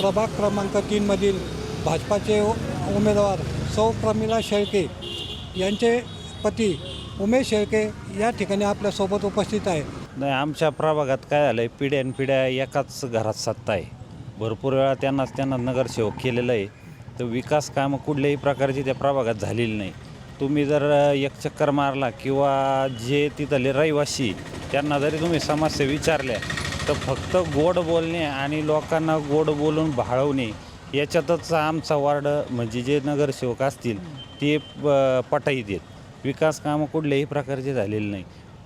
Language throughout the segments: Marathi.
प्रभाग क्रमांक 3मधील भाजपाचे उमेदवार सौ प्रमिला शेळके यांचे पती उमेश शेळके या ठिकाणी आपल्यासोबत उपस्थित आहे. नाही, आमच्या प्रभागात काय झालं आहे, पिढ्यानपिढ्या एकाच घरात सत्ता आहे. भरपूर वेळा त्यांना नगरसेवक केलेलं आहे. तर विकास कामं कुठल्याही प्रकारची त्या प्रभागात झालेली नाही. तुम्ही जर एक चक्कर मारला किंवा जे तिथले रहिवासी त्यांना जरी तुम्ही समस्या विचारल्या तर फक्त गोड बोलणे आणि लोकांना गोड बोलून भाळवणे याच्यातच आमचा वार्ड म्हणजे जे नगरसेवक असतील ते पटाईत येत. विकास कामं कुठल्याही प्रकारचे झालेले नाही.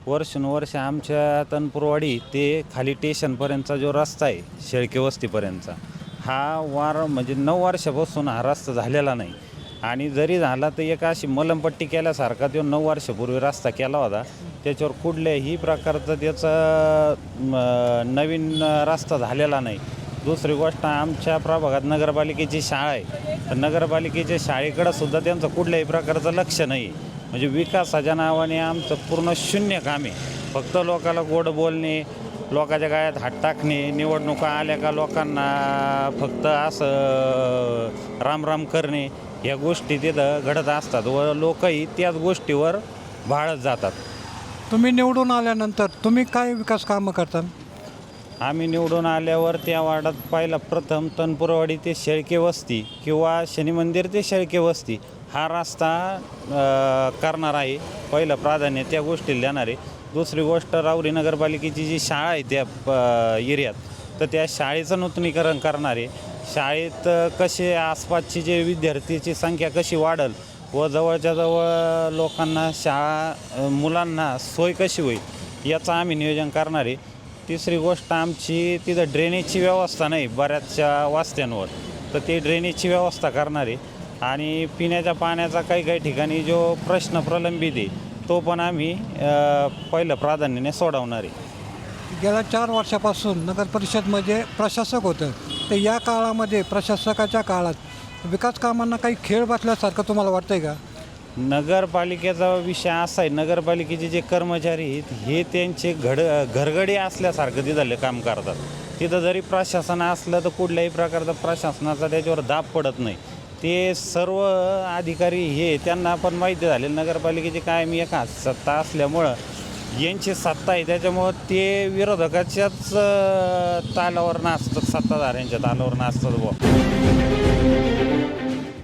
वर्षानुवर्ष आमच्या तनपुरवाडी ते खाली स्टेशनपर्यंतचा जो रस्ता आहे शेळके वस्तीपर्यंतचा हा म्हणजे 9 वर्षापासून हा रस्ता झालेला नाही. आणि जरी झाला तर एक अशी मलमपट्टी केल्यासारखा तो 9 वर्षापूर्वी रस्ता केला होता. त्याच्यावर कुठल्याही प्रकारचा त्याचा नवीन रस्ता झालेला नाही. दुसरी गोष्ट, आमच्या प्रभागात नगरपालिकेची शाळा आहे. तर नगरपालिकेच्या शाळेकडं सुद्धा त्यांचं कुठल्याही प्रकारचं लक्ष नाही. म्हणजे विकासाच्या नावाने आमचं पूर्ण शून्य काम आहे. फक्त लोकाला गोड बोलणे, लोकांच्या गायात हात टाकणे, निवडणुका आल्या का लोकांना फक्त असं रामराम करणे या गोष्टी तिथं घडत असतात व लोकही त्याच गोष्टीवर भाळत जातात. तुम्ही निवडून आल्यानंतर तुम्ही काय विकास कामं करता? आम्ही निवडून आल्यावर त्या वार्डात पहिला प्रथम तनपुरवाडी ते शेळके वस्ती किंवा शनी मंदिर ते शेळके वस्ती हा रस्ता करणार आहे. पहिलं प्राधान्य त्या गोष्टीला देणार आहे. दुसरी गोष्ट, राऊरी नगरपालिकेची जी शाळा आहे त्या एरियात तर त्या शाळेचं नूतनीकरण करणार आहे. शाळेत कसे आसपासची जे विद्यार्थीची संख्या कशी वाढेल व जवळच्या जवळ लोकांना मुलांना सोय कशी होईल याचं आम्ही नियोजन करणार आहे. तिसरी गोष्ट, आमची तिथं ड्रेनेजची व्यवस्था नाही बऱ्याचशा वस्त्यांवर, तर ते ड्रेनेजची व्यवस्था करणार आहे. आणि पिण्याच्या पाण्याचा काही ठिकाणी जो प्रश्न प्रलंबित आहे तो पण आम्ही पहिलं प्राधान्याने सोडवणार आहे. गेल्या 4 वर्षापासून नगरपरिषदमध्ये प्रशासक होतं, तर या काळामध्ये प्रशासकाच्या काळात विकास कामांना काही खेळ बसल्यासारखं तुम्हाला वाटतं आहे का? नगरपालिकेचा विषय असा आहे, नगरपालिकेचे जे कर्मचारी आहेत हे त्यांचे घरगडी असल्यासारखं तिथले काम करतात. तिथं जरी प्रशासन असलं तर कुठल्याही प्रकारचा प्रशासनाचा त्याच्यावर दाब पडत नाही. ते सर्व अधिकारी हे त्यांना पण माहिती झाले नगरपालिकेची कायम एका सत्ता असल्यामुळं यांची सत्ता आहे, त्याच्यामुळं ते विरोधकाच्याच तालावर नाचतात, सत्ताधाऱ्यांच्या तालावर नाचतात बुवा.